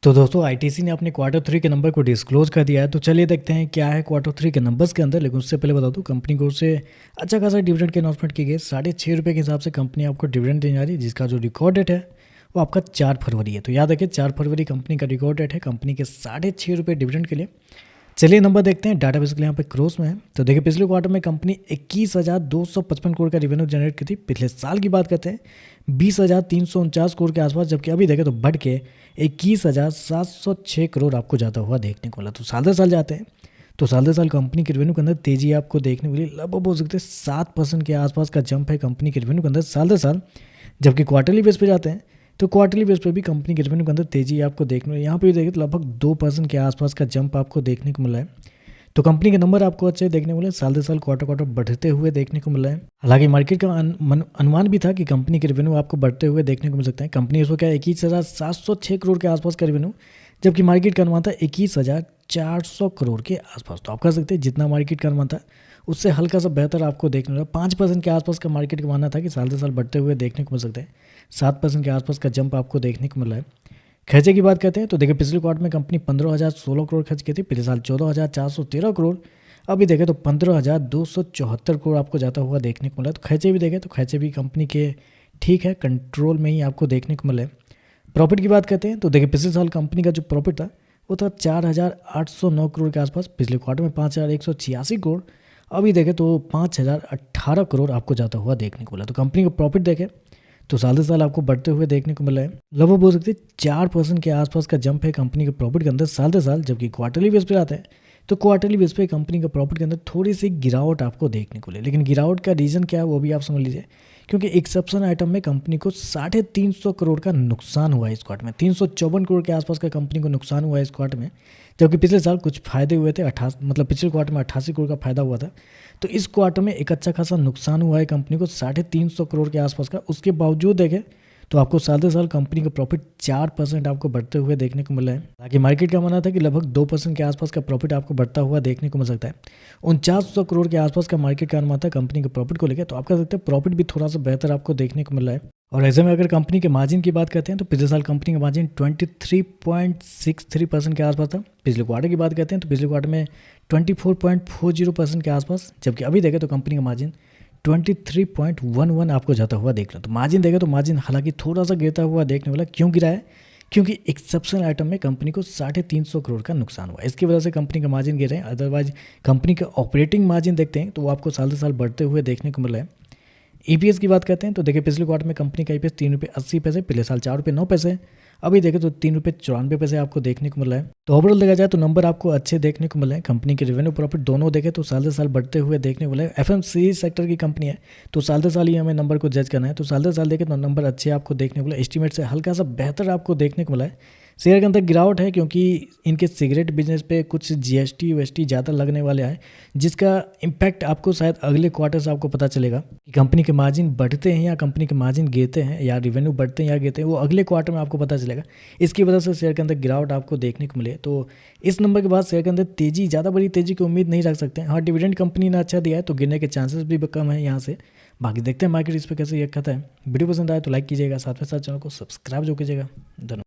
तो दोस्तों आईटीसी ने अपने क्वार्टर थ्री के नंबर को डिस्क्लोज कर दिया है। तो चलिए देखते हैं क्या है क्वार्टर थ्री के नंबर्स के अंदर। लेकिन उससे पहले बता दूं, कंपनी को उससे अच्छा खासा डिविडेंड की अनाउंसमेंट की गई। ₹6.5 के हिसाब से कंपनी आपको डिविडेंड देने जा रही है, जिसका जो रिकॉर्ड डेट है वो आपका 4 फरवरी है। तो याद रखिए 4 फरवरी कंपनी का रिकॉर्ड डेट है कंपनी के ₹6.5 डिविडेंड के लिए। चलिए नंबर देखते हैं। डाटा बेस के लिए यहाँ पे क्रॉस में है। तो देखिए पिछले क्वार्टर में कंपनी 21,255 करोड़ का रेवेन्यू जनरेट की थी। पिछले साल की बात करते हैं 20,349 करोड़ के आसपास, जबकि अभी देखें तो बढ़ के 21,706 करोड़ आपको जाता हुआ देखने को मिला। तो साल दर साल जाते हैं तो साल दर साल कंपनी के रेवेन्यू के अंदर तेजी आपको देखने को मिली। लगभग बोल सकते हैं 7% के आसपास का जंप है कंपनी के रेवेन्यू के अंदर साल दर साल। जबकि क्वार्टरली बेस पे जाते हैं तो क्वार्टरली बेस पे भी कंपनी के रेवेन्यू के अंदर तेजी आपको देखने को, यहाँ पे भी देखिए तो लगभग 2% के आसपास का जंप आपको देखने को मिला है। तो कंपनी के नंबर आपको अच्छे देखने को मिले। साल दर साल क्वार्टर क्वार्टर बढ़ते हुए देखने को मिला है। हालांकि मार्केट का अनुमान भी था कि कंपनी के रेवेन्यू आपको बढ़ते हुए देखने को मिल सकते हैं। कंपनी इसको क्या 21,706 करोड़ के आसपास का रेवेन्यू, जबकि मार्केट का अनुमान था 21,400 करोड़ के आसपास। तो आप कह सकते हैं जितना मार्केट का अनुमान था उससे हल्का सा बेहतर आपको देखने को मिला। 5% के आसपास का मार्केट का मानना था कि साल दर साल बढ़ते हुए देखने को मिल सकते हैं। 7% के आसपास का जंप आपको देखने को मिला है। खर्चे की बात करते हैं तो देखिए पिछले क्वार्टर में कंपनी 15,016 करोड़ खर्च की थी। पिछले साल 14,413 करोड़। अभी देखें तो 15,274 करोड़ आपको जाता हुआ देखने को मिला। तो खर्चे भी देखें तो खर्चे भी कंपनी के ठीक है, कंट्रोल में ही आपको देखने को मिले। प्रॉफिट की बात करते हैं तो देखिए पिछले साल कंपनी का जो प्रॉफिट था वो था 4,809 करोड़ के आसपास। पिछले क्वार्टर में 5,186 करोड़। अभी देखें तो 5,018 करोड़ आपको जाता हुआ देखने को मिला। तो कंपनी का प्रॉफिट देखें तो साल दर साल आपको बढ़ते हुए देखने को मिला है। लगभग बोल सकते हैं 4% के आसपास का जंप है कंपनी के प्रॉफिट के अंदर साल दर साल। जबकि क्वार्टरली बेस पे आता है तो क्वार्टरली बेस पे कंपनी का प्रॉफिट के अंदर थोड़ी सी गिरावट आपको देखने को मिले। लेकिन गिरावट का रीज़न क्या है वो भी आप समझ लीजिए, क्योंकि एक्सेप्शन आइटम में कंपनी को 350 करोड़ का नुकसान हुआ है इस क्वार्टर में। 354 करोड़ के आसपास का कंपनी को नुकसान हुआ है इस क्वार्टर में। जबकि पिछले साल कुछ फायदे हुए थे, 88 मतलब पिछले क्वार्टर में 88 करोड़ का फायदा हुआ था। तो इस क्वार्टर में एक अच्छा खासा नुकसान हुआ है कंपनी को 350 करोड़ के आसपास का। उसके बावजूद देखें तो आपको साल दर साल कंपनी का प्रॉफिट 4% आपको बढ़ते हुए देखने को मिला है। ताकि मार्केट का मानना था कि लगभग 2% के आसपास का प्रॉफिट आपको बढ़ता हुआ देखने को मिल सकता है। 4900 करोड़ के आसपास का मार्केट का अनुमान था कंपनी के प्रॉफिट को लेकर। तो आप कह सकते हैं प्रॉफिट भी थोड़ा सा बेहतर आपको देखने को मिल रहा है। और ऐसे में अगर कंपनी के मार्जिन की बात करते हैं तो पिछले साल कंपनी का मार्जिन 23.63% के आसपास था। पिछले क्वार्टर की बात करते हैं तो पिछले क्वार्टर में 24.40% के आसपास। जबकि अभी देखें तो कंपनी का मार्जिन 23.11 आपको जाता हुआ देख रहा। तो मार्जिन देखें तो मार्जिन हालांकि थोड़ा सा गिरता हुआ देखने वाला। क्यों गिरा है? क्योंकि एक्सेप्शनल आइटम में कंपनी को 350 करोड़ का नुकसान हुआ। इसकी वजह से कंपनी का मार्जिन गिर रहे हैं। अदरवाइज कंपनी का ऑपरेटिंग मार्जिन देखते हैं तो वो आपको साल दर साल बढ़ते हुए देखने को मिल रहा है। ईपीएस की बात करते हैं तो देखिए पिछले क्वार्टर में कंपनी का ईपीएस ₹3.80, पिछले साल ₹4.09। अभी देखें तो ₹3.94 आपको देखने को मिल रहा है। तो ओवरऑल देखा जाए तो नंबर आपको अच्छे देखने को मिले हैं। कंपनी के रेवेन्यू प्रॉफिट दोनों देखें तो साल दर साल बढ़ते हुए देखने को मिले। एफएमसीजी सेक्टर की कंपनी है तो साल दर साल ही हमें नंबर को जज करना है। तो साल दर साल देखें तो नंबर अच्छे आपको देखने को मिले। एस्टीमेट से हल्का सा बेहतर आपको देखने को मिला है। शेयर के अंदर गिरावट है क्योंकि इनके सिगरेट बिजनेस पे कुछ जीएसटी वीएसटी ज़्यादा लगने वाले हैं, जिसका इम्पैक्ट आपको शायद अगले क्वार्टर से आपको पता चलेगा कि कंपनी के मार्जिन बढ़ते हैं या कंपनी के मार्जिन गिरते हैं या रिवेन्यू बढ़ते हैं या गिरते हैं, वो अगले क्वार्टर में आपको पता चलेगा। इसकी वजह से शेयर के अंदर गिरावट आपको देखने को मिले। तो इस नंबर के बाद शेयर के अंदर तेजी, ज़्यादा बड़ी तेजी की उम्मीद नहीं रख सकते हैं। हाँ, डिविडेंड कंपनी ने अच्छा दिया है तो गिरने के चांसेस भी कम है यहाँ से। बाकी देखते हैं मार्केट इस पर कैसे ये कहता है। वीडियो पसंद आए तो लाइक कीजिएगा, साथ में साथ चैनल को सब्सक्राइब जो कीजिएगा। धन्यवाद।